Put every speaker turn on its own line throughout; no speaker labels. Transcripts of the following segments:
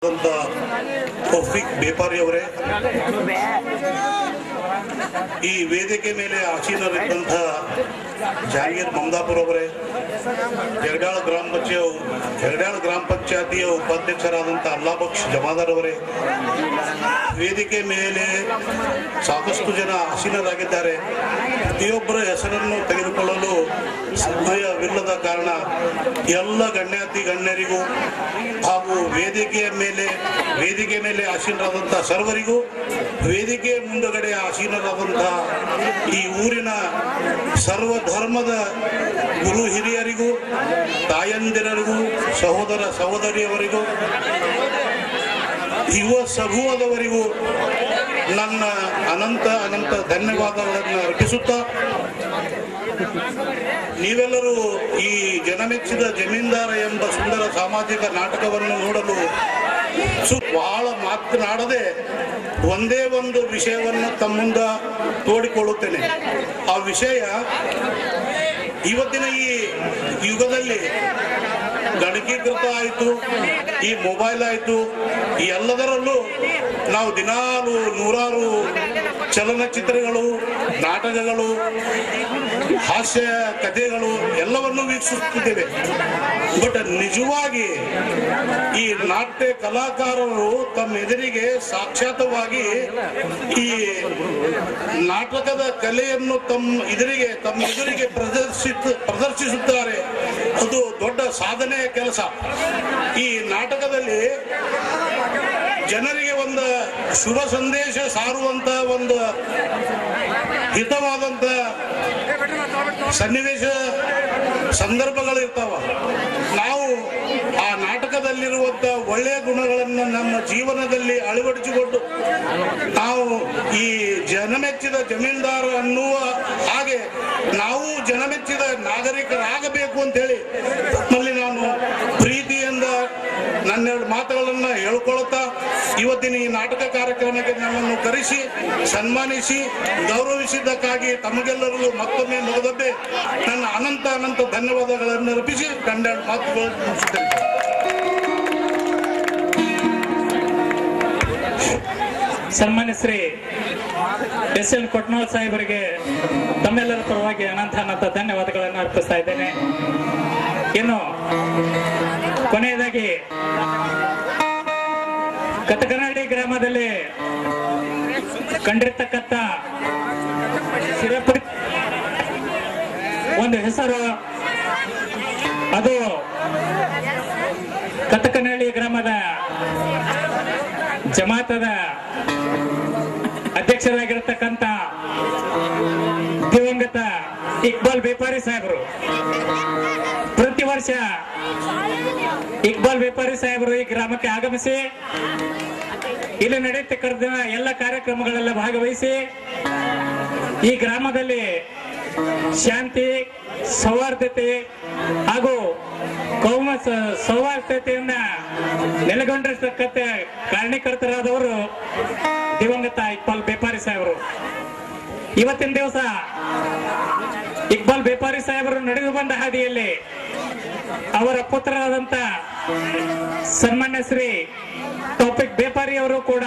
ತೌಫೀಕ್ ಬೇಪಾರಿ ಅವರೇ, ಈ ವೇದಿಕೆ ಮೇಲೆ ಆಸೀನರಿದ್ದಂತಹ ಜಹಾಂಗೀರ್ ಮಮದಾಪುರ ಅವರೇ, ಹೆರಡಾಳ ಗ್ರಾಮ ಪಂಚಾಯತಿಯ ಉಪಾಧ್ಯಕ್ಷರಾದಂಥ ಅಲ್ಲಾಬಕ್ಷ್ ಜಮಾದಾರ್ ಅವರೇ, ವೇದಿಕೆ ಮೇಲೆ ಸಾಕಷ್ಟು ಜನ ಆಸೀನರಾಗಿದ್ದಾರೆ. ಪ್ರತಿಯೊಬ್ಬರ ಹೆಸರನ್ನು ತೆಗೆದುಕೊಳ್ಳಲು ಸಮಯವಿಲ್ಲದ ಕಾರಣ ಎಲ್ಲ ಗಣ್ಯರಿಗೂ ಹಾಗೂ ವೇದಿಕೆ ಮೇಲೆ ಆಸೀನರಾದಂತಹ ಸರ್ವರಿಗೂ, ವೇದಿಕೆ ಮುಂದುಗಡೆ ಆಸೀನರಾದಂತಹ ಈ ಊರಿನ ಸರ್ವ ಧರ್ಮದ ಗುರು ಹಿರಿಯರಿಗೂ, ತಾಯಂದಿರರಿಗೂ, ಸಹೋದರ ಸಹೋದರಿಯವರಿಗೂ, ಯುವ ಸಮೂಹದವರಿಗೂ ನನ್ನ ಅನಂತ ಧನ್ಯವಾದಗಳನ್ನು ಅರ್ಪಿಸುತ್ತಾ, ನೀವೆಲ್ಲರೂ ಈ ಜನಮೆಚ್ಚಿದ ಜಮೀನ್ದಾರ ಎಂಬ ಸುಂದರ ಸಾಮಾಜಿಕ ನಾಟಕವನ್ನು ನೋಡಲು ಬಹಳ ಮಾತನಾಡದೆ ಒಂದೇ ಒಂದು ವಿಷಯವನ್ನು ತಮ್ಮ ಮುಂದೆ ತೋಡಿಕೊಳ್ಳುತ್ತೇನೆ. ಆ ವಿಷಯ ಇವತ್ತಿನ ಈ ಯುಗದಲ್ಲಿ ಗಣಕೀಕೃತ ಆಯಿತು, ಈ ಮೊಬೈಲ್ ಆಯಿತು, ಈ ಎಲ್ಲದರಲ್ಲೂ ನಾವು ದಿನಾಲು ನೂರಾರು ಚಲನಚಿತ್ರಗಳು, ನಾಟಕಗಳು, ಹಾಸ್ಯ ಕಥೆಗಳು ಎಲ್ಲವನ್ನು ವೀಕ್ಷಿಸುತ್ತಿದ್ದೇವೆ. ಬಟ್ ನಿಜವಾಗಿ ಈ ನಾಟ್ಯ ಕಲಾಕಾರರು ತಮ್ಮ ಎದುರಿಗೆ ಸಾಕ್ಷಾತ್ವಾಗಿ ಈ ನಾಟಕದ ಕಲೆಯನ್ನು ತಮ್ಮ ಎದುರಿಗೆ ಪ್ರದರ್ಶಿಸುತ್ತಾರೆ. ಅದು ದೊಡ್ಡ ಸಾಧನೆಯ ಕೆಲಸ. ಈ ನಾಟಕದಲ್ಲಿ ಜನರಿಗೆ ಒಂದು ಶುಭ ಸಂದೇಶ ಸಾರುವಂತ ಒಂದು ಹಿತವಾದಂತ ಸನ್ನಿವೇಶ ಸಂದರ್ಭಗಳಿರ್ತಾವ. ನಾವು ಆ ನಾಟಕದಲ್ಲಿರುವಂತ ಒಳ್ಳೆಯ ಗುಣಗಳನ್ನು ನಮ್ಮ ಜೀವನದಲ್ಲಿ ಅಳವಡಿಸಿಕೊಂಡು ನಾವು ಈ ಜನಮೆಚ್ಚಿದ ಜಮೀನ್ದಾರ ಅನ್ನುವ ಹಾಗೆ ನಾವು ಜನಮೆಚ್ಚಿದ ನಾಗರಿಕರಾಗಬೇಕು ಅಂತ ಹೇಳಿ ನಮ್ಮಲ್ಲಿ ನಾನು ಪ್ರೀತಿಯಿಂದ ನನ್ನೆರಡು ಮಾತುಗಳನ್ನು ಹೇಳ್ಕೊಳ್ತಾ, ಇವತ್ತಿನ ಈ ನಾಟಕ ಕಾರ್ಯಕ್ರಮಕ್ಕೆ ನನ್ನನ್ನು ಕರೆಸಿ ಸನ್ಮಾನಿಸಿ ಗೌರವಿಸಿದ್ದಕ್ಕಾಗಿ ತಮಗೆಲ್ಲರಿಗೂ ಮತ್ತೊಮ್ಮೆ ಮೊದಲೇ ನನ್ನ ಅನಂತ ಧನ್ಯವಾದಗಳನ್ನು ಅರ್ಪಿಸಿ ನನ್ನೆರಡು ಮಾತುಗಳನ್ನು ಮುಗಿಸುತ್ತೇನೆ.
ಸನ್ಮಾನ್ಯ ಶ್ರೀ ಎಸ್.ಎಲ್. ಕೊಟ್ನೂರ್ ಸಾಹೇಬರಿಗೆ ತಮ್ಮೆಲ್ಲರ ಪರವಾಗಿ ಅನಂತ ಧನ್ಯವಾದಗಳನ್ನು ಅರ್ಪಿಸ್ತಾ ಇದ್ದೇನೆ. ಇನ್ನು ಕೊನೆಯದಾಗಿ ಕತಕನಹಳ್ಳಿ ಗ್ರಾಮದಲ್ಲಿ ಕಂಡಿರ್ತಕ್ಕಂಥ ಸಿರಪುರಿ ಒಂದು ಹೆಸರು, ಅದು ಕತಕನಹಳ್ಳಿ ಗ್ರಾಮದ ಜಮಾತದ ಅಧ್ಯಕ್ಷರಾಗಿರ್ತಕ್ಕಂಥ ದಿವಂಗತ ಇಕ್ಬಾಲ್ ಬೇಪಾರಿ ಸಾಹೇಬರು. ಪ್ರತಿ ವರ್ಷ ಇಕ್ಬಾಲ್ ಬೇಪಾರಿ ಸಾಹೇಬರು ಈ ಗ್ರಾಮಕ್ಕೆ ಆಗಮಿಸಿ ಇಲ್ಲಿ ನಡೆಯತಕ್ಕಂಥ ಎಲ್ಲ ಕಾರ್ಯಕ್ರಮಗಳೆಲ್ಲ ಭಾಗವಹಿಸಿ ಈ ಗ್ರಾಮದಲ್ಲಿ ಶಾಂತಿ, ಸೌಹಾರ್ದತೆ ಹಾಗೂ ಕೌಮ ಸೌಹಾರ್ದತೆಯನ್ನ ನೆಲೆಗೊಂಡಿರ್ತಕ್ಕಂಥ ಕಾರಣೀಕರ್ತರಾದವರು ದಿವಂಗತ ಇಕ್ಬಾಲ್ ಬೇಪಾರಿ ಸಾಹೇಬರು. ಇವತ್ತಿನ ದಿವಸ ಇಕ್ಬಾಲ್ ಬೇಪಾರಿ ಸಾಹೇಬರು ನಡೆದು ಬಂದ ಹಾದಿಯಲ್ಲಿ ಅವರ ಪುತ್ರರಾದಂತ ಸನ್ಮಾನ್ಯ ಶ್ರೀ ತೌಫೀಕ್ ಬೇಪಾರಿ ಅವರು ಕೂಡ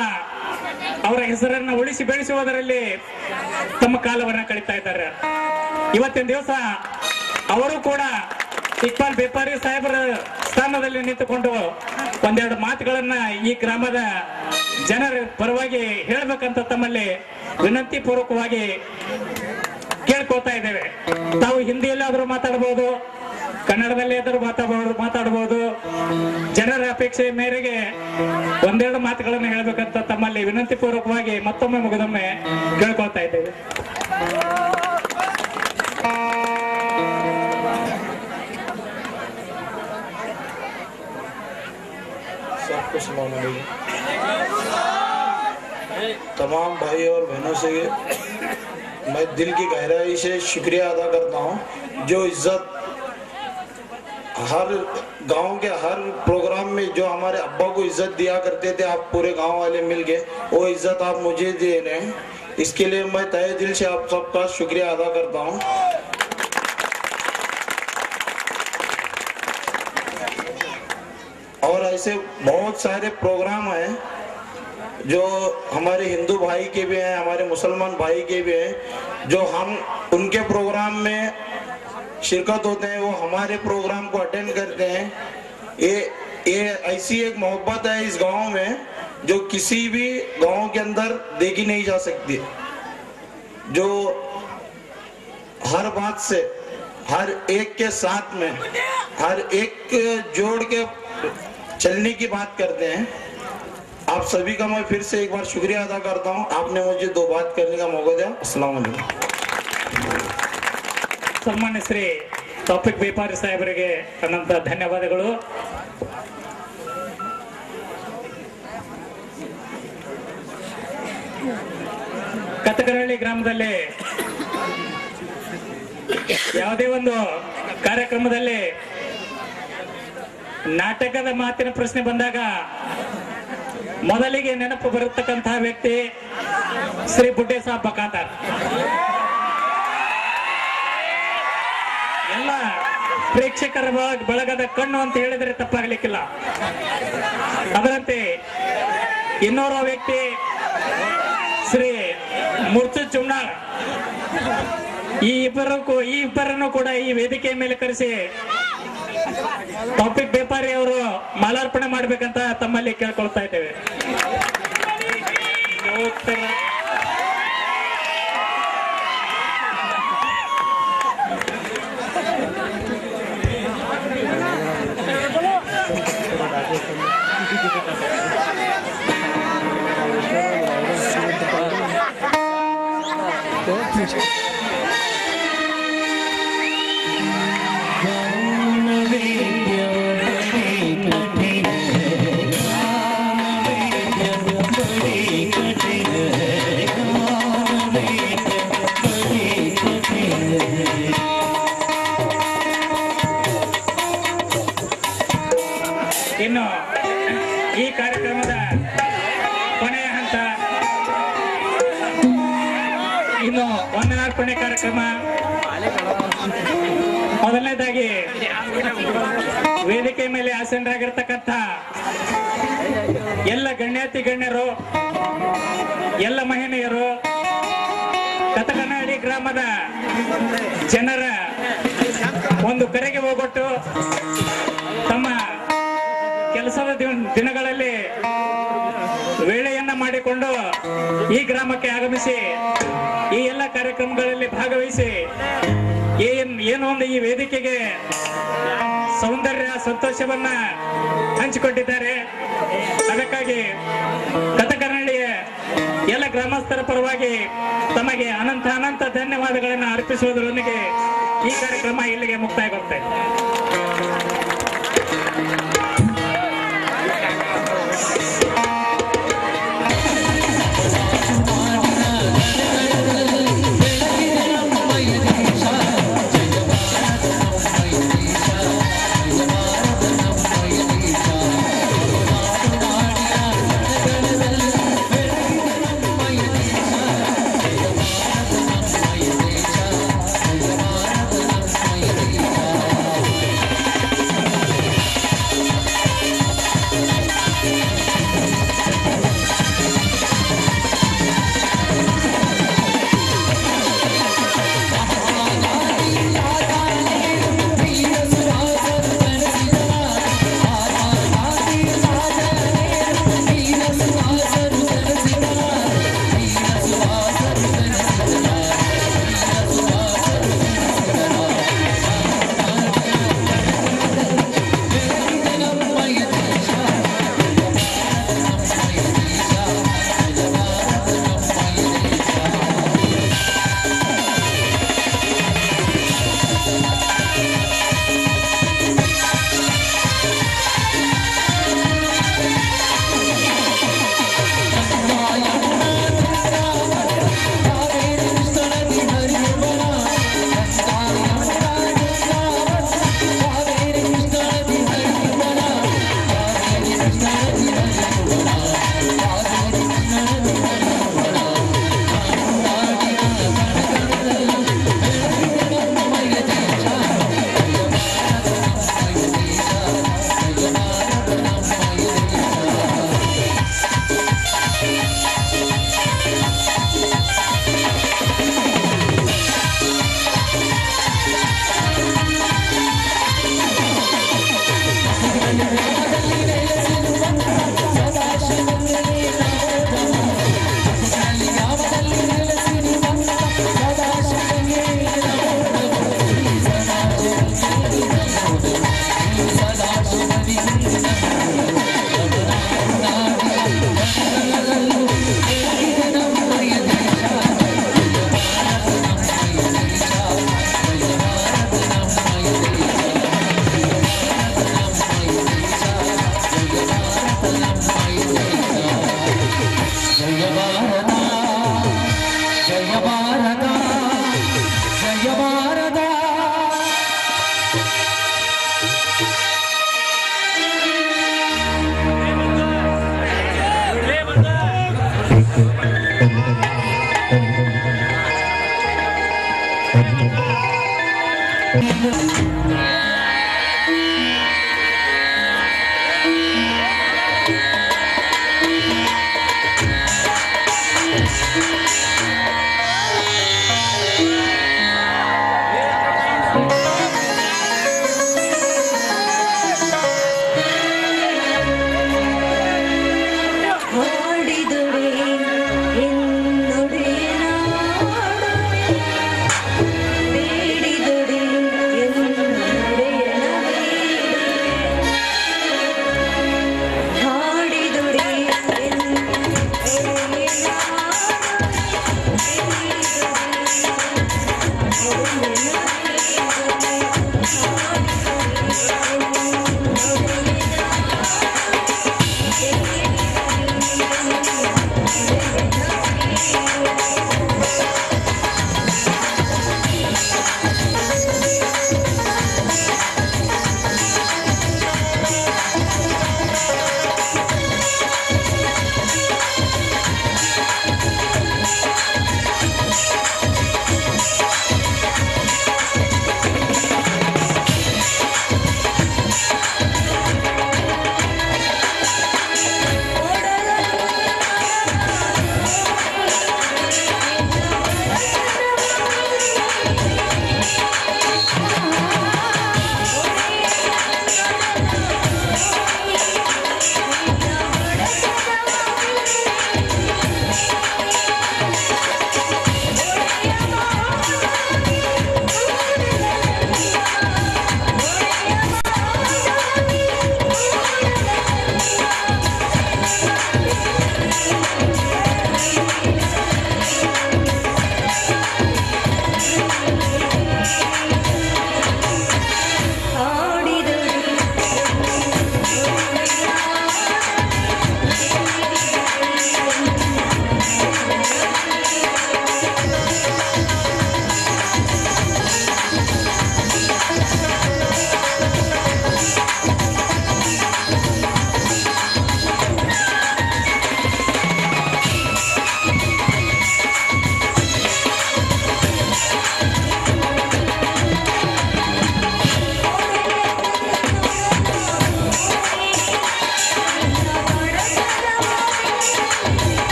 ಅವರ ಹೆಸರನ್ನು ಉಳಿಸಿ ಬೆಳೆಸುವುದರಲ್ಲಿ ತಮ್ಮ ಕಾಲವನ್ನ ಕಳೀತಾ ಇದ್ದಾರೆ. ಇವತ್ತಿನ ದಿವಸ ಅವರು ಕೂಡ ಇಕ್ಬಾಲ್ ಬೇಪಾರಿ ಸಾಹೇಬರ ಸ್ಥಾನದಲ್ಲಿ ನಿಂತುಕೊಂಡು ಒಂದೆರಡು ಮಾತುಗಳನ್ನ ಈ ಗ್ರಾಮದ ಜನರ ಪರವಾಗಿ ಹೇಳ್ಬೇಕಂತ ತಮ್ಮಲ್ಲಿ ವಿನಂತಿ ಪೂರ್ವಕವಾಗಿ ಕೇಳ್ಕೊಳ್ತಾ ಇದ್ದೇವೆ. ತಾವು ಹಿಂದಿಯಲ್ಲಾದ್ರೂ ಮಾತಾಡಬಹುದು, ಕನ್ನಡದಲ್ಲಿ ಆದರೂ ಮಾತಾಡಬಹುದು. ಜನರ ಅಪೇಕ್ಷೆ ಮೇರೆಗೆ ಒಂದೆರಡು ಮಾತುಗಳನ್ನು ಹೇಳ್ಬೇಕಂತ ತಮ್ಮಲ್ಲಿ ವಿನಂತಿ ಪೂರ್ವಕವಾಗಿ ಮತ್ತೊಮ್ಮೆ ಮುಗಿದೊಮ್ಮೆ ಕೇಳ್ಕೊಳ್ತಾ ಇದ್ದೇವೆ.
तमाम भाई और बहनों से मैं दिल की गहराई से शुक्रिया अदा करता हूँ, जो इज्जत हर गांव के हर प्रोग्राम में जो हमारे अब्बा को इज्जत दिया करते थे, आप पूरे गांव वाले मिल के वो इज्जत आप मुझे दे रहे हैं। इसके लिए मैं तहे दिल से आप सबका शुक्रिया अदा करता हूँ। और ऐसे बहुत सारे प्रोग्राम हैं जो हमारे हिंदू भाई के भी हैं, हमारे मुसलमान भाई के भी हैं, जो हम उनके प्रोग्राम में शिरकत होते हैं, वो हमारे प्रोग्राम को अटेंड करते हैं। ये ऐसी एक मोहब्बत है इस गांव में जो किसी भी गांव के अंदर देखी नहीं जा सकती, जो हर बात से हर एक के साथ में हर एक जोड़ के चलने की बात करते हैं। आप सभी का मैं फिर से एक बार शुक्रिया अदा करता हूं, आपने मुझे 2 बात करने का मौका दिया। अस्सलाम वालेकुम।
ಸನ್ಮಾನ್ಯ ಶ್ರೀ ತೌಫಿಕ್ ಬೇಪಾರಿ ಸಾಹೇಬರಿಗೆ ಅನಂತ ಧನ್ಯವಾದಗಳು. ಕತಕರಹಳ್ಳಿ ಗ್ರಾಮದಲ್ಲಿ ಯಾವುದೇ ಒಂದು ಕಾರ್ಯಕ್ರಮದಲ್ಲಿ ನಾಟಕದ ಮಾತಿನ ಪ್ರಶ್ನೆ ಬಂದಾಗ ಮೊದಲಿಗೆ ನೆನಪು ಬರತಕ್ಕಂತಹ ವ್ಯಕ್ತಿ ಶ್ರೀ ಬುಡ್ಡೆ ಸಾಬ್ ಬಕಾತಾರ್. ಎಲ್ಲ ಪ್ರೇಕ್ಷಕರ ಬಳಗದ ಕಣ್ಣು ಅಂತ ಹೇಳಿದ್ರೆ ತಪ್ಪಾಗ್ಲಿಕ್ಕಿಲ್ಲ. ಅದರಂತೆ ಇನ್ನೋರ್ವ ವ್ಯಕ್ತಿ ಶ್ರೀ ಮುರ್ತು ಚುಮ್ನಾಳ್. ಈ ಇಬ್ಬರನ್ನು ಕೂಡ ಈ ವೇದಿಕೆಯ ಮೇಲೆ ಕರೆಸಿ ತೌಫಿಕ್ ಬೇಪಾರಿ ಅವರು ಮಾಲಾರ್ಪಣೆ ಮಾಡ್ಬೇಕಂತ ತಮ್ಮಲ್ಲಿ ಕೇಳ್ಕೊಳ್ತಾ ಇದ್ದೇವೆ. ಇನ್ನು ಈ ಕಾರ್ಯಕ್ರಮದ ಕೊನೆಯ ಹಂತ, ಇನ್ನು ವಂದನಾರ್ಪಣೆ ಕಾರ್ಯಕ್ರಮ. ಮೊದಲನೇದಾಗಿ ವೇದಿಕೆ ಮೇಲೆ ಆಸೀನರಾಗಿರ್ತಕ್ಕಂಥ ಎಲ್ಲ ಗಣ್ಯಾತಿ ಗಣ್ಯರು, ಎಲ್ಲ ಮಹಿಳೆಯರು, ಕತಕನಹಳ್ಳಿ ಗ್ರಾಮದ ಜನರ ಒಂದು ಕರೆಗೆ ಹೋಗೊಟ್ಟು ತಮ್ಮ ಕೆಲಸದ ದಿನಗಳಲ್ಲಿ ವೇಳೆಯನ್ನ ಮಾಡಿಕೊಂಡು ಈ ಗ್ರಾಮಕ್ಕೆ ಆಗಮಿಸಿ ಈ ಎಲ್ಲ ಕಾರ್ಯಕ್ರಮಗಳಲ್ಲಿ ಭಾಗವಹಿಸಿ ಏನು ಒಂದು ಈ ವೇದಿಕೆಗೆ ಸೌಂದರ್ಯ ಸಂತೋಷವನ್ನ ಹಂಚಿಕೊಂಡಿದ್ದಾರೆ. ಅದಕ್ಕಾಗಿ ಕತಕನಹಳ್ಳಿಯ ಎಲ್ಲ ಗ್ರಾಮಸ್ಥರ ಪರವಾಗಿ ತಮಗೆ ಅನಂತ ಅನಂತ ಧನ್ಯವಾದಗಳನ್ನು ಅರ್ಪಿಸುವುದರೊಂದಿಗೆ ಈ ಕಾರ್ಯಕ್ರಮ ಇಲ್ಲಿಗೆ ಮುಕ್ತಾಯಗೊಳ್ತಾ ಇದೆ.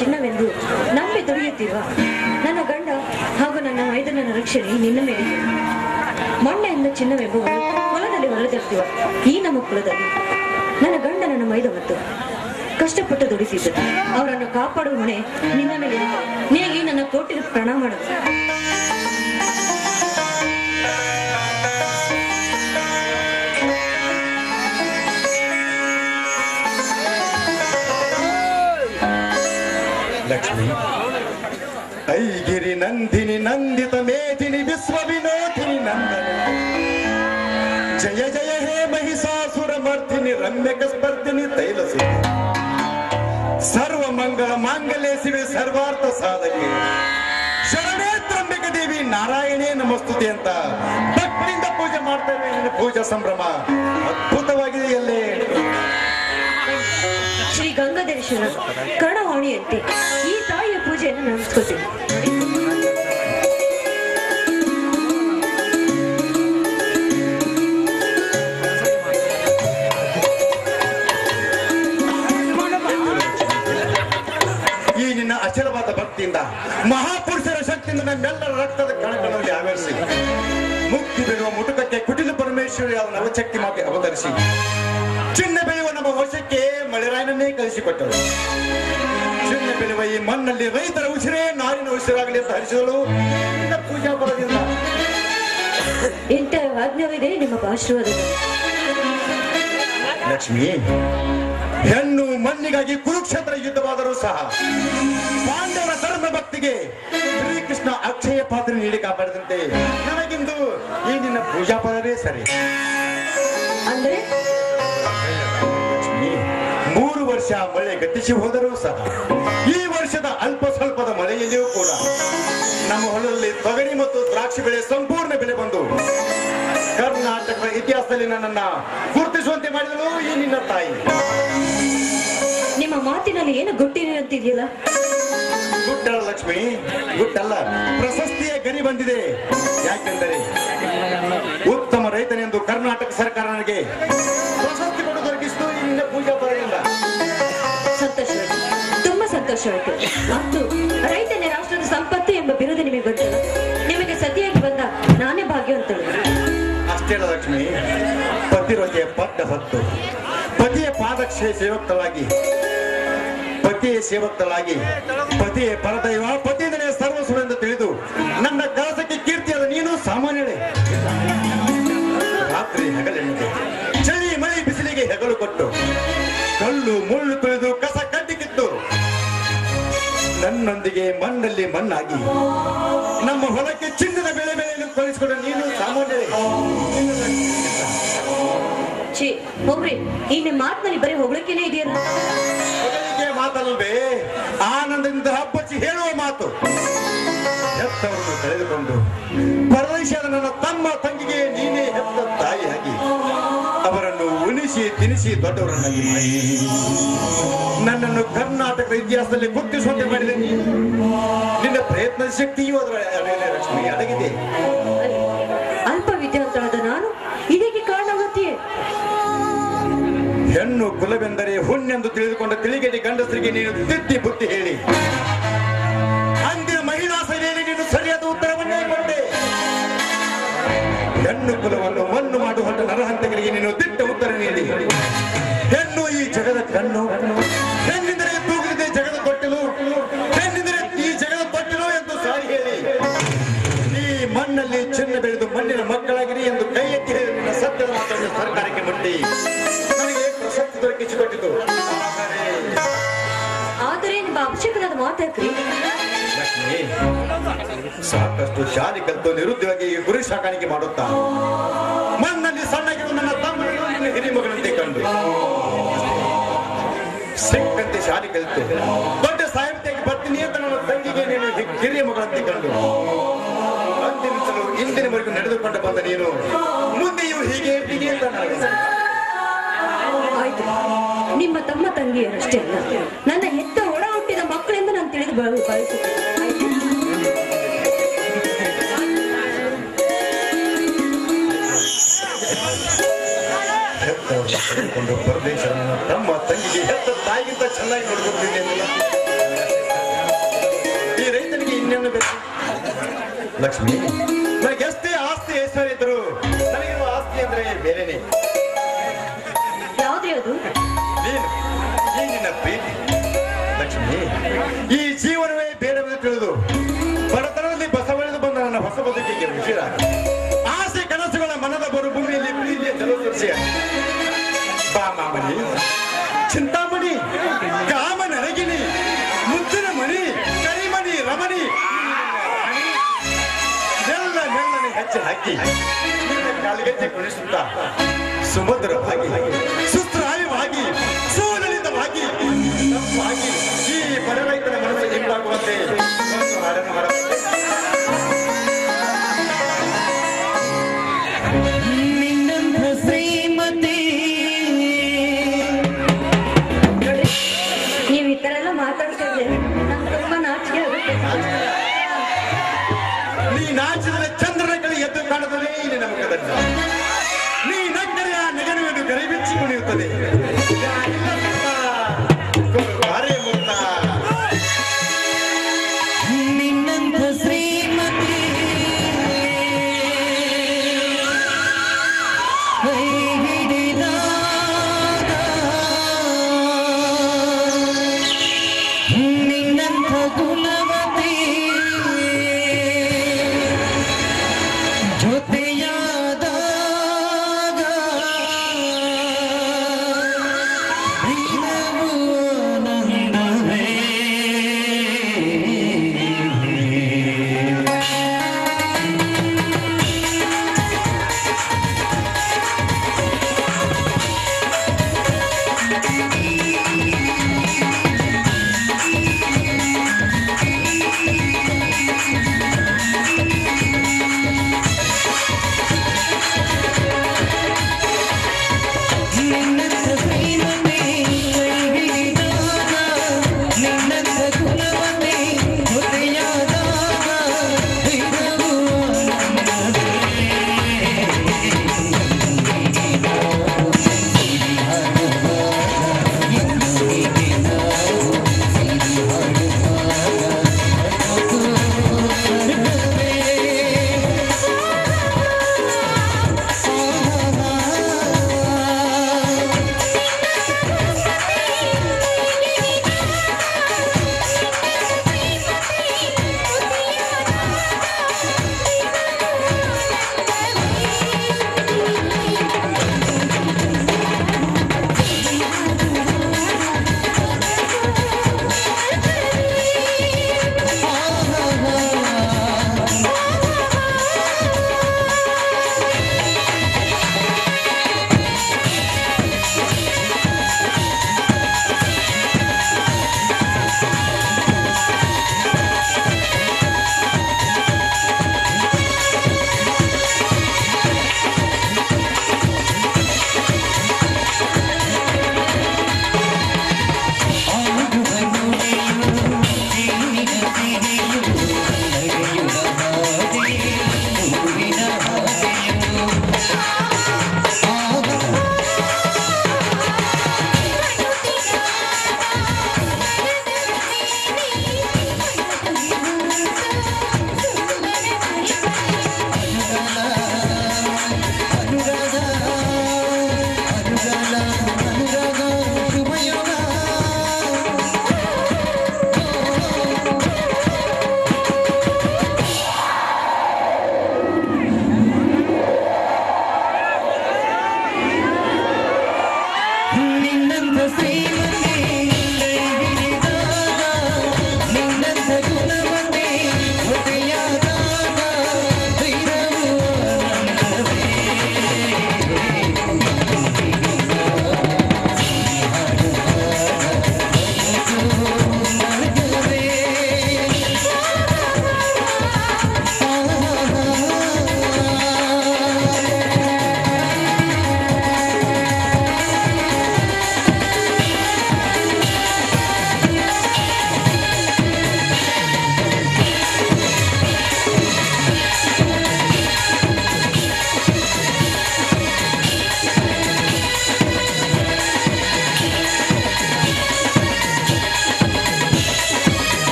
ಚಿನ್ನವೆಂದು ನಂಬಿ ದುಡಿಯುತ್ತಿರುವ ನನ್ನ ಗಂಡ ಹಾಗೂ ನನ್ನ ಮೈದನನ ರಕ್ಷಣೆ ನಿನ್ನ ಮೇಲೆ. ಮಣ್ಣೆಯಿಂದ ಚಿನ್ನವೆಂಬುವರು ಹೊಲದಲ್ಲಿ ಹೊರದಿರ್ತೀವ. ಈ ನಮ್ಮ ಕುಲದಲ್ಲಿ ನನ್ನ ಗಂಡ ನನ್ನ ಮೈದ ಮತ್ತು ಕಷ್ಟಪಟ್ಟು ದುಡಿಸಿದ್ದರು. ಅವರನ್ನು ಕಾಪಾಡುವ ಹೊಣೆ ನಿನ್ನ ಮೇಲೆ. ನಿನಗೆ ನನ್ನ ಕೋಟಿ ಪ್ರಣಾಮ ಮಾಡುದು.
ಲಕ್ಷ್ಮಿ ಐಗಿರಿ ನಂದಿನಿ ನಂದಿತ ಮೇದಿನಿ ವಿಶ್ವ ವಿನೋದಿನಿ ನಂದನೆ ಜಯ ಜಯ ಹೇ ಮಹಿಷಾಸುರ ಮರ್ದಿನಿ ರಮ್ಯಕ ಸ್ಪರ್ಧಿನಿ ತೈಲಸಿ ಸರ್ವ ಮಂಗಳ ಮಾಂಗಲ್ಯ ಶಿವೆ ಸರ್ವಾರ್ಥ ಸಾಧಕೆ ಶರಣೇತ್ರಂಬಿಕ ದೇವಿ ನಾರಾಯಣೇ ನಮಸ್ತುತಿ ಅಂತ ಭಕ್ತಿಯಿಂದ ಪೂಜೆ ಮಾಡ್ತೇವೆ. ನಿನ್ನ ಪೂಜಾ ಸಂಭ್ರಮ ಅದ್ಭುತವಾಗಿದೆ. ಎಲ್ಲೇ
ಶ್ರೀ ಗಂಗಾಧರೇಶ್ವರ ಪರಮೇಶ್ವರ ಕರ್ಣವಾಣಿಯಂತೆ ಈ ತಾಯಿಯ ಪೂಜೆಯನ್ನು ನಡೆಸ್ಕೊತೀನಿ.
ಈ ನಿನ್ನ ಅಚಲವಾದ ಭಕ್ತಿಯಿಂದ ಮಹಾಪುರುಷರ ಶಕ್ತಿಯಿಂದ ನಮ್ಮೆಲ್ಲರ ರಕ್ತದ ಕಣಗಳಲ್ಲಿ ಆವರಿಸಿ ಮುಕ್ತಿ ಬಿಡುವ ಮುಟುಕಕ್ಕೆ ಕುಟಿಲ ಪರಮೇಶ್ವರಿ ಅವನ ನವಶಕ್ತಿ ಮಾತೆ ಅವತರಿಸಿ ಚಿನ್ನ ಬೆಳೆಯುವ ನಮ್ಮ ವಶಕ್ಕೆ ಮಳೆರಾಯನನ್ನೇ ಕಳಿಸಿಕೊಟ್ಟರು. ಚಿನ್ನ ಬೆಳೆಯುವ ಈ ಮಣ್ಣಲ್ಲಿ ರೈತರ ಉಸಿರೇ ನಾರಿನ ಉಸಿರಾಗಲಿ ಅಂತ ಹರಿಸಿದಳು ನಿನ್ನ ಪೂಜಾ ಬಲದಿಂದ.
ಇಂಥ ಆಜ್ಞವಿದೆ ನಿಮ್ಮ ಆಶೀರ್ವಾದದಲ್ಲಿ.
ಲಕ್ಷ್ಮಿ, ಹೆಣ್ಣು ಮಣ್ಣಿಗಾಗಿ ಕುರುಕ್ಷೇತ್ರ ಯುದ್ಧವಾದರೂ ಸಹ ಪಾಂಡವರ ಧರ್ಮ ಭಕ್ತಿಗೆ ಶ್ರೀಕೃಷ್ಣ ಅಕ್ಷಯ ಪಾತ್ರ ನೀಡಿ ಕಾಪಾಡಿದಂತೆ ನನಗಿಂದು ಈ ನಿನ್ನ ಪೂಜಾ ಪದವೇ ಸರಿ.
ಅಂದ್ರೆ
ಲಕ್ಷ್ಮಿ, 3 ವರ್ಷ ಮಳೆ ಗತಿಸಿ ಹೋದರೂ ಸಹ ಈ ವರ್ಷದ ಅಲ್ಪ ಸ್ವಲ್ಪದ ಮಳೆಯಲ್ಲಿಯೂ ಕೂಡ ನಮ್ಮ ಹೊಲದಲ್ಲಿ ತೊಗರಿ ಮತ್ತು ದ್ರಾಕ್ಷಿ ಬೆಳೆ ಸಂಪೂರ್ಣ ಬೆಳೆ ಬಂದು ಕರ್ನಾಟಕದ ಇತಿಹಾಸದಲ್ಲಿ ನನ್ನನ್ನ ಗುರುತಿಸುವಂತೆ ಮಾಡಿದಳು ಈ ನಿನ್ನ ತಾಯಿ.
ನಿಮ್ಮ ಮಾತಿನಲ್ಲಿ ಏನು ಗುಟ್ಟಿನಂತಿದೆಯಲ್ಲ?
ಗುಟ್ಟಲ್ಲ ಲಕ್ಷ್ಮಿ, ಗುಟ್ಟಲ್ಲ, ಪ್ರಶಸ್ತಿಯ ಗರಿ ಬಂದಿದೆ. ಯಾಕೆಂದರೆ ಉತ್ತಮ ರೈತನೆಂದು ಕರ್ನಾಟಕ ಸರ್ಕಾರ ನನಗೆ ಪ್ರಶಸ್ತಿ ಕೊಟ್ಟು ದೊರಕಿಸಿತು ಈ ನಿನ್ನ ಪೂಜಾ ಬರಲಿಲ್ಲ.
ಸಂತೋಷವಾಯ್ತು, ತುಂಬಾ ಸಂತೋಷವಾಯ್ತು. ಮತ್ತು ರೈತನೇ ರಾಷ್ಟ್ರದ ಸಂಪತ್ತು ಎಂಬ ಬಿರುದು ನಿಮಗೆ ಗೊತ್ತಲ್ಲ. ನಿಮಗೆ ಸತಿಯಾಗಿ ಬಂದ ನಾನೇ ಭಾಗ್ಯವಂತಳು.
ಅಷ್ಟೇ ಅಲ್ಲ ಲಕ್ಷ್ಮಿ, ಪತಿರೋಜೆ ಪಟ್ಟ ಹೊತ್ತು ಪತಿಯ ಪಾದಕ್ಷೆ ಸೇವಕ್ತಳಾಗಿ ಪತಿಯ ಪರದೈವ ಪತಿಯಿಂದಲೇ ಸರ್ವಸ್ವವೆಂದು ತಿಳಿದು ನನ್ನ ಕೆಲಸಕ್ಕೆ ಕೀರ್ತಿಯಾದ ನೀನು ಸಾಮಾನ್ಯಳೆ. ರಾತ್ರಿ ಹಗಲೆಂದು ಚಳಿ ಮಳೆ ಬಿಸಿಲಿಗೆ ಹೆಗಲು ಕೊಟ್ಟು ಕಲ್ಲು ಮುಳ್ಳು ತುಳಿದು ಕಸ ಕಡ್ಡಿ ಕಿತ್ತು ನನ್ನೊಂದಿಗೆ ಮಣ್ಣಲ್ಲಿ ಮಣ್ಣಾಗಿ ನಮ್ಮ ಹೊಲಕ್ಕೆ ಚಿನ್ನದ ಬೆಳೆ ಬೆಳೆಯನ್ನು ಕಳಿಸಿಕೊಂಡ ನೀನು ಸಾಮಾನ್ಯಳೆ.
ಹೋಗ್ರಿ, ಈ ನಿಮ್ಮ ಮಾತಿನಲ್ಲಿ ಬರೀ ಹೊಗಳಿಕೆನೇ ಇದೆಯಲ್ಲ.
ಹೊಗಳಿಕೆ ಮಾತಲ್ವೇ, ಆನಂದದಿಂದ ಹಬ್ಬಚ್ಚಿ ಹೇಳುವ ಮಾತು. ಹೆತ್ತವರನ್ನು ಕಳೆದುಕೊಂಡು ಪರದೇಶದ ನನ್ನ ತಮ್ಮ ತಂಗಿಗೆ ನೀನೇ ಹೆತ್ತ ತಾಯಿಯಾಗಿ ಅವರನ್ನು ಉಣಿಸಿ ತಿನಿಸಿ ದೊಡ್ಡವರನ್ನಾಗಿ ಮಾಡಿ ನನ್ನನ್ನು ಕರ್ನಾಟಕದ ಇತಿಹಾಸದಲ್ಲಿ ಗುರುತಿಸುವಂತೆ ಮಾಡಿದೆ. ನಿನ್ನ ಪ್ರಯತ್ನ ಶಕ್ತಿಯೂ ಅದರ ಲಕ್ಷ್ಮಿ ಅಡಗಿದೆ.
ಅಲ್ಪ ವಿದ್ಯಾವಂತರಾದ ನಾನು ಇದಕ್ಕೆ ಕಾರಣವಾಗುತ್ತೀಯೇ?
ಹೆಣ್ಣು ಕುಲವೆಂದರೆ ಹುಣ್ಣೆಂದು ತಿಳಿದುಕೊಂಡ ತಿಳಿಗೇಡಿ ಗಂಡಸರಿಗೆ ನೀನು ತಿದ್ದಿ ಬುದ್ಧಿ ಹೇಳಿ ಅಂದಿನ ಮಹಿಳಾ ಸಭೆಯಲ್ಲಿ ನೀನು ಸರಿಯಾದ ಉತ್ತರವನ್ನೇ ಕೊಟ್ಟೆ. ಹೆಣ್ಣು ಕುಲವನ್ನು ಮಣ್ಣು ಮಾಡುವ ನರಹಂತಕರಿಗೆ ನೀನು ದಿಟ್ಟ ಉತ್ತರ ನೀಡಿ ಹೆಣ್ಣು ಈ ಜಗದ ಕಣ್ಣು, ಹೆಣ್ಣಿಂದರೆ ತೂಗಿದೆ ಜಗದ ತೊಟ್ಟಿಲು, ಹೆಣ್ಣಿಂದರೆ ಈ ಜಗದ ತೊಟ್ಟಿಲು ಎಂದು ಸಾರಿ ಹೇಳಿ ಈ ಮಣ್ಣಲ್ಲಿ ಚಿನ್ನ ಬೆಳೆದು ಮಣ್ಣಿನ ಮಕ್ಕಳಾಗಿರಿ ಎಂದು ಕೈ ಎತ್ತಿ ಹೇಳಿ ನಿನ್ನ ಸತ್ಯದ ಮಾತನ್ನು ಸರ್ಕಾರಕ್ಕೆ ಮುಟ್ಟಿ ಪ್ರಶಸ್ತಿ ದೊರಕಿಸಿಕೊಟ್ಟಿತು.
ಆದರೆ ನಿಮ್ಮ ಅವಶ್ಯಕವಾದ ಮಾತಾಡ್ರಿ
ಲಕ್ಷ್ಮಿ, ಸಾಕಷ್ಟು ಶಾಲೆ ಕಲಿತು ನಿರುದ್ಯೋಗಿ ಗುರಿ ಸಾಕಾಣಿಕೆ ಮಾಡುತ್ತಾ ಮಣ್ಣಲ್ಲಿ ಸಣ್ಣಗಿರುವ ನನ್ನ ತಮ್ಮನನ್ನು ನಿನ್ನ ಹಿರಿಮಗಳಂತೆ ಕಂಡು ಸಿಕ್ಕಂತೆ ಶಾಲೆ ಕಲಿತು ದೊಡ್ಡ ಸಾಹಿತ್ಯಕ್ಕೆ ಬರ್ತೀನಿ ಅಂತ ನನ್ನ ತಂಗಿಗೆ ನೀನು ಹಿರಿಯ ಮಗಳಂತೆ ಕಂಡು ಅಂದಿನಿಂದಲೂ ಇಂದಿನವರೆಗೂ ನಡೆದುಕೊಂಡು ಬಂದ ನೀನು ಮುಂದೆಯೂ ಹೀಗೆ ಹೀಗೆ ಅಂತ
ಆಯ್ತು. ನಿಮ್ಮ ತಮ್ಮ ತಂಗಿಯರಷ್ಟೇ ಅಲ್ಲ, ನನ್ನ ಹೆತ್ತ ಒಡ ಹುಟ್ಟಿದ ಮಕ್ಕಳೆಂದು ನಾನು ತಿಳಿದು ಬಯಸುತ್ತೇನೆ.
ಹೆತ್ತವರು ಪರದೇಶ ತಮ್ಮ ತಂಗಿಗೆ ಹೆತ್ತ ತಾಯಿಗಿಂತ ಚೆನ್ನಾಗಿ ನೋಡ್ಕೊಳ್ತೀನಿ. ಈ ರೈತನಿಗೆ ಇನ್ನೇನು ಬೇಕು ಲಕ್ಷ್ಮಿ? ನನಗೆ ಎಷ್ಟೇ ಆಸ್ತಿ ಐಶ್ವರ್ಯ ಇದ್ರು ನನಗಿರುವ ಆಸ್ತಿ ಅಂದ್ರೆ ಬೇರೆನೆ.
ಯಾವ್ದ್ರಿ ಅದು?
ಈ ನಿನ್ನ ಪ್ರೀತಿ ಲಕ್ಷ್ಮಿ. ಈ ಜೀವನವೇ ಬೇಡವೆಂದು ತಿಳಿದು ಬಡತನದಲ್ಲಿ ಬಸವಳಿದು ಬಂದ ನನ್ನ ಹೊಸ ಬದುಕಿಗೆ ವಿಷಯ ಆಸೆ ಕನಸುಗಳ ಮನದ ಬರು ಭೂಮಿಯಲ್ಲಿ ಪ್ರೀತಿಯ ಜಲೋದರ್ಶಿಯ ಬಾಮಾಮಣಿ, ಚಿಂತಾಮಣಿ, ಕಾಮ ನರಗಿನಿ, ಮುದ್ದಿನ ಮಣಿ, ಕರಿಮಣಿ, ರಮಣಿ ನೆಲ್ಲನೆ ಹೆಜ್ಜೆ ಹಾಕಿ ಕಾಲಿಗೆಜ್ಜೆ ಕುಣಿಸುತ್ತಾ ಸುಮಧುರವಾಗಿ ಸುಸ್ರಾಯವಾಗಿ ಸುಲಲಿತವಾಗಿ ತಪ್ಪಾಗಿ ಈ ಬಡ ರೈತರ ಮನಸ್ಸು ಹಿಂದಾಗುವಂತೆ ಹಾಡನ್ನು ಹಾಡಬಹುದು.
ನೀವು ತರ ಎಲ್ಲ ಮಾತಾಡ್ತಿದ್ದೆ ನಂಗೆ ತುಂಬಾ ನಾಚಿಕೆ ಆಗುತ್ತೆ.
ನೀ ನಾಚಿದರೆ ಚಂದ್ರನ ಕಡೆ ಎದ್ದು ಕಾಣುತ್ತದೆ ಇಲ್ಲಿ ನಮ್ಮ ಕದಂಡ. ನೀ ನಕ್ಕರೆ ಆ ನಗರವನ್ನು ಕರಿಬಿಚ್ಚಿ ಕುಣಿಯುತ್ತದೆ. ಬಾರೇ ಮುತ್ತ
ನಿನ್ನಂತ ಶ್ರೀಮತಿ ಕೈ ಹಿಡಿದಾಗ ನಿನ್ನಂತ ಗುಣವತಿ ಜೊತೆಯಾದಾಗ ದಿನವೂ ಆನಂದವೇ.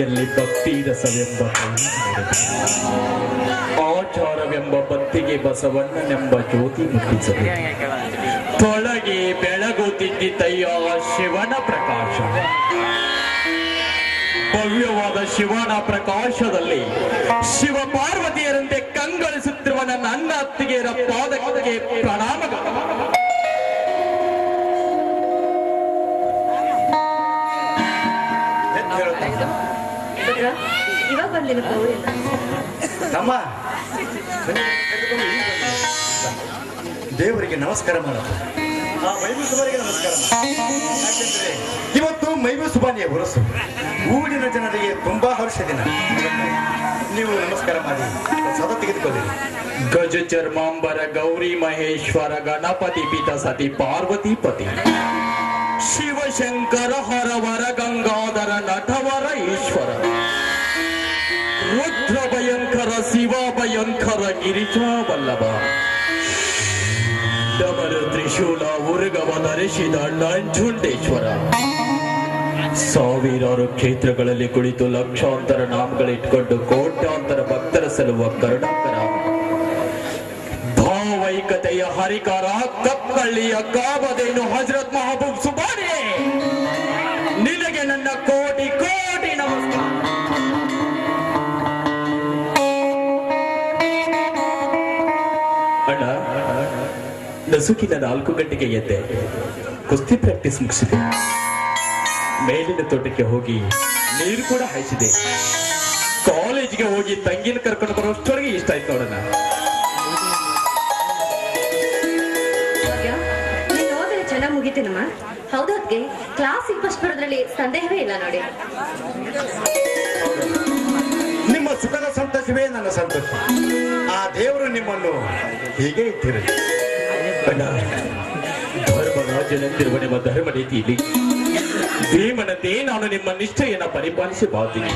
ಎಲ್ಲಿ ಭಕ್ತಿ ರಸವೆಂಬ ಆಚಾರವೆಂಬ ಬತ್ತಿಗೆ ಬಸವಣ್ಣನೆಂಬ ಜ್ಯೋತಿ ಮುಟ್ಟಿಸಲು ತೊಳಗೆ ಬೆಳಗುತ್ತಿದ್ದಯ್ಯ ಶಿವನ ಪ್ರಕಾಶ. ಭವ್ಯವಾದ ಶಿವನ ಪ್ರಕಾಶದಲ್ಲಿ ಶಿವ ಪಾರ್ವತಿಯರಂತೆ ಕಂಗೊಳಿಸುತ್ತಿರುವ ನನ್ನ ಅತ್ತಿಗೆಯರ ಪಾದಕ್ಕೆ ಪ್ರಣಾಮಗಳು.
ಇವಾಗ ಬಂದಿನ
ತಮ್ಮ ದೇವರಿಗೆ ನಮಸ್ಕಾರ ಮಾಡೋದು, ಆ ಮೈಬೂಸುಬಾರಿಗೆ ನಮಸ್ಕಾರ ಯಾಕೆಂದ್ರೆ ಇವತ್ತು ಮೈಬೂಸುಬಾನಿಯ ಹೊರಸು. ಊರಿನ ಜನರಿಗೆ ತುಂಬಾ ಹರ್ಷ ದಿನ. ನೀವು ನಮಸ್ಕಾರ ಮಾಡಿ ಸದಾ ತೆಗೆದುಕೊಳ್ಳಿ.
ಗಜ ಚರ್ಮಾಂಬರ ಗೌರಿ ಮಹೇಶ್ವರ ಗಣಪತಿ ಪಿತ ಸತಿ ಪಾರ್ವತಿ ಪತಿ ಶಿವಶಂಕರ ಹರವರ ಗಂಗಾಧರ ನಟವರ ಈಶ್ವರ ರುದ್ರ ಭಯಂಕರ ಶಿವ ಭಯಂಕರ ಗಿರಿಜಾ ವಲ್ಲಭ ಡಮರು ತ್ರಿಶೂಲ ಉರುಗವ ಧರಿಸಿದ ನಂಜುಂಡೇಶ್ವರ. ಸಾವಿರಾರು ಕ್ಷೇತ್ರಗಳಲ್ಲಿ ಕುಳಿತು ಲಕ್ಷಾಂತರ ನಾಮಗಳಿಟ್ಕೊಂಡು ಕೋಟ್ಯಾಂತರ ಭಕ್ತರ ಸಲುವ ಕರುಣಾಕರ ಭಾವೈಕತೆಯ ಹರಿಕಾರ ಕಪ್ಪಳ್ಳಿಯ ಕಾಬದೇನು ಹಜರತ್ ಮಹಬೂಬ್ ಸುಬಾನಿ, ನಿನಗೆ ನನ್ನ ಕೋಟಿ ಕೋಟಿ ನಮಸ್ಕಾರ. ಅಣ್ಣ, ನಸುಕಿನ 4 ಗಂಟೆಗೆ ಎದ್ದೆ, ಕುಸ್ತಿ ಪ್ರಾಕ್ಟೀಸ್ ಮುಗಿಸಿದೆ, ಮೇಲಿನ ತೋಟಕ್ಕೆ ಹೋಗಿ ನೀರು ಕೂಡ ಹಾಯಿಸಿದೆ, ಕಾಲೇಜಿಗೆ ಹೋಗಿ ತಂಗಿನ ಕರ್ಕೊಂಡು ಬರೋಷ್ಟವರೆಗೆ ಇಷ್ಟ ಆಯ್ತು ನೋಡೋಣ.
ನೀನ್ ಓದ್ರೆ ಚೆನ್ನಾಗಿ ಮುಗಿತೀನಮ್ಮ. ಹೌದೌದ್ಗೆ ಕ್ಲಾಸಿಗೆ ಫಸ್ಟ್ ಬರೋದ್ರಲ್ಲಿ ಸಂದೇಹವೇ ಇಲ್ಲ ನೋಡಿ.
ನಿಮ್ಮ ಸುಖದ ಸಂತೋಷವೇ ನನ್ನ ಸಂತೋಷ. ಆ ದೇವರು ನಿಮ್ಮನ್ನು ಹೀಗೆ ಇಟ್ಟಿರಲಿ.
ಧರ್ಮರಾಜನಂತಿರುವ ನಿಮ್ಮ ಧರ್ಮ ರೀತಿಯಲ್ಲಿ ಭೀಮನಂತೆ ನಾನು ನಿಮ್ಮ ನಿಷ್ಠೆಯನ್ನು ಪರಿಪಾಲಿಸಿ ಬಾಳ್ತೀನಿ.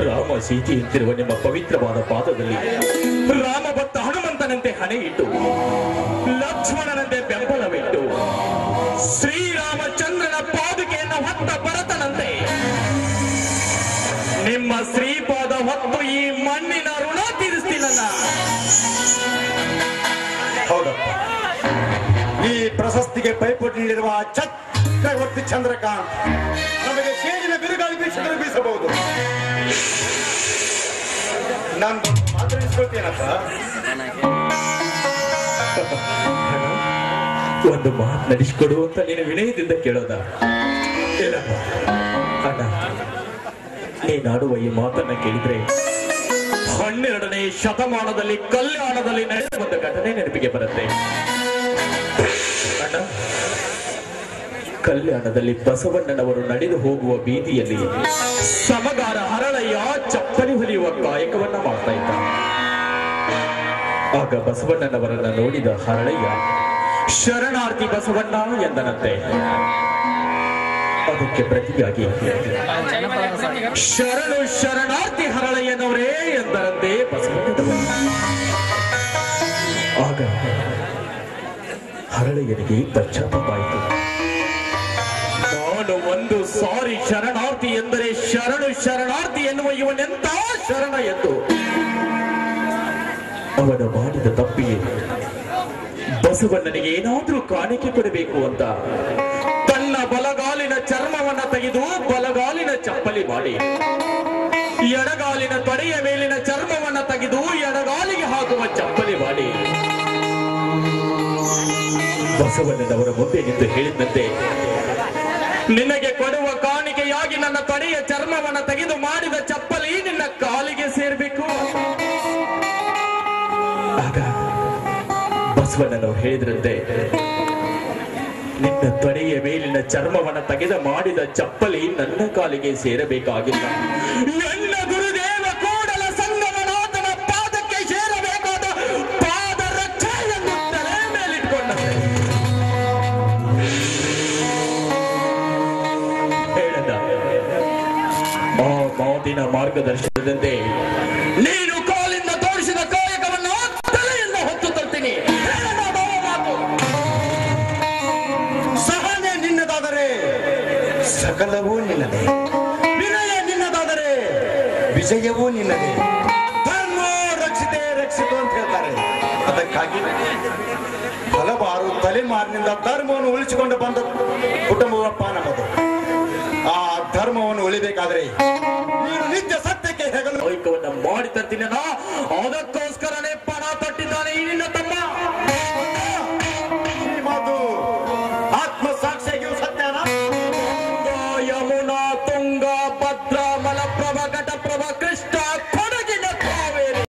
ರಾಮ ಸೀತೆಯಂತಿರುವ ನಿಮ್ಮ ಪವಿತ್ರವಾದ ಪಾದದಲ್ಲಿ ರಾಮ ಭಕ್ತ ಹನುಮಂತನಂತೆ ಹಣೆ ಇಟ್ಟು, ಲಕ್ಷ್ಮಣನಂತೆ ಬೆಂಬಲವಿಟ್ಟು, ಶ್ರೀರಾಮಚಂದ್ರನ ಪಾದುಕೆಯನ್ನು ಹೊತ್ತ ಭರತನಂತೆ ನಿಮ್ಮ ಶ್ರೀಪಾದ ಹೊತ್ತು ಈ ಮಣ್ಣಿನ ಋಣ ತೀರಿಸ್ತೀನಲ್ಲ.
ಹೌದಪ್ಪ, ಈ ಪ್ರಶಸ್ತಿಗೆ ಪೈಪೋಟಿ ನೀಡಿರುವ ಚಕ್ರವರ್ತಿ ಚಂದ್ರಕಾಂತ್ ನಮಗೆ ಸೇಡಿನ ಬಿರುಗಾಳಿ ಬೀಸಬಹುದು. ನಾನು ಮಾತನಾಡಿಸ್ಕೊಳ್ತೇನಪ್ಪ.
ಒಂದು ಮಾತು ನಡೆಸಿಕೊಡು ಅಂತ ನೀನು ವಿನಯದಿಂದ ಕೇಳೋದ? ಇಲ್ಲಪ್ಪ ಅಣ್ಣ, ನೀನಾಡುವ ಈ ಮಾತನ್ನ ಕೇಳಿದ್ರೆ 12ನೇ ಶತಮಾನದಲ್ಲಿ ಕಲ್ಯಾಣದಲ್ಲಿ ನಡೆದ ಒಂದು ಘಟನೆ ನೆನಪಿಗೆ ಬರುತ್ತೆ. ಅಣ್ಣ, ಕಲ್ಯಾಣದಲ್ಲಿ ಬಸವಣ್ಣನವರು ನಡೆದು ಹೋಗುವ ಬೀದಿಯಲ್ಲಿ ಸಮಗಾರ ಹರಳಯ್ಯ ಚಪ್ಪಲಿ ಹೊಲಿಯುವ ಕಾಯಕವನ್ನ ಮಾಡ್ತಾ ಇದ್ದ. ಆಗ ಬಸವಣ್ಣನವರನ್ನ ನೋಡಿದ ಹರಳಯ್ಯ ಶರಣಾರ್ಥಿ ಬಸವಣ್ಣ ಎಂದನಂತೆ. ಅದಕ್ಕೆ ಪ್ರತಿಯಾಗಿ ಶರಣು ಶರಣಾರ್ಥಿ ಹರಳಯ್ಯನವರೇ ಎಂದರಂತೆ ಬಸವಣ್ಣನವರು. ಆಗ ಹರಳಯ್ಯನಿಗೆ ಪಶ್ಚಾತ್ತಾಪವಾಯಿತು. ನಾನು ಒಂದು ಸಾರಿ ಶರಣಾರ್ಥಿ ಎಂದರೆ ಶರಣು ಶರಣಾರ್ಥಿ ಎನ್ನುವ ಇವನೆಂತ ಶರಣ ಎಂದು ಅವನ ಮಾಡಿದ ತಪ್ಪಿಗೆ ಬಸವಣ್ಣನಿಗೆ ಏನಾದ್ರೂ ಕಾಣಿಕೆ ಕೊಡಬೇಕು ಅಂತ ತನ್ನ ಬಲಗಾಲಿನ ಚರ್ಮವನ್ನ ತೆಗೆದು ಬಲಗಾಲಿನ ಚಪ್ಪಲಿ ಮಾಡಿ, ಎಡಗಾಲಿನ ತೊಡೆಯ ಮೇಲಿನ ಚರ್ಮವನ್ನ ತೆಗೆದು ಎಡಗಾಲಿಗೆ ಹಾಕುವ ಚಪ್ಪಲಿ ಮಾಡಿ ಬಸವಣ್ಣನವರ ಮುಂದೆ ನಿಂತು ಹೇಳಿದಂತೆ, ನಿನಗೆ ಕೊಡುವ ಕಾಣಿಕೆಯಾಗಿ ನನ್ನ ತೊಡೆಯ ಚರ್ಮವನ್ನ ತೆಗೆದು ಮಾಡಿದ ಚಪ್ಪಲಿ ನಿನ್ನ ಕಾಲಿಗೆ ಸೇರ್ಬೇಕು. ಆಗ ಬಸವಣ್ಣನವರು ಹೇಳಿದ್ರಂತೆ, ನಿನ್ನ ತೊಡೆಯ ಮೇಲಿನ ಚರ್ಮವನ್ನ ತೆಗೆದು ಮಾಡಿದ ಚಪ್ಪಲಿ ನನ್ನ ಕಾಲಿಗೆ ಸೇರಬೇಕಾಗಿಲ್ಲ, ನನ್ನ ಗುರುದೇವ ಕೂಡಲ ಸಂಗಮನಾಥನ ಪಾದಕ್ಕೆ ಸೇರಬೇಕಾದ ಪಾದ ರಕ್ಷೆ ಎಂದು ತಲೆ ಮೇಲಿಟ್ಕೊಂಡಂತೆ. ಹೇಳದ ಆ ಮಾತಿನ ಮಾರ್ಗದರ್ಶನದಂತೆ ನೀನು ಕಾಲಿಂದ ತೋರಿಸಿದ ಕಾಯಕವನ್ನು ತಲೆಯಿಂದ ಹೊತ್ತು ತರ್ತೀನಿ.
ಸಹನೆ ನಿನ್ನದಾದರೆ ಸಕಲವೂ ನಿನ್ನದೇ, ವಿನಯ ವಿಜಯವೂ ನಿನ್ನದೇ. ಧರ್ಮ ರಕ್ಷಿತೆ ರಕ್ಷಿತು ಅಂತ ಹೇಳ್ತಾರೆ. ಅದಕ್ಕಾಗಿ ಹಲವಾರು ತಲೆಮಾರಿನಿಂದ ಧರ್ಮವನ್ನು ಉಳಿಸಿಕೊಂಡು ಬಂದ ಕುಟುಂಬವಪ್ಪ ನಮ್ಮದು. ಆ ಧರ್ಮವನ್ನು ಉಳಿಬೇಕಾದ್ರೆ ನೀನು ನಿತ್ಯ ಸತ್ಯಕ್ಕೆ ಹೆಗಲು
ಐಕ್ಯವನ್ನ ಮಾಡಿ ತರ್ತೀನಿ ಅದಕ್ಕೂ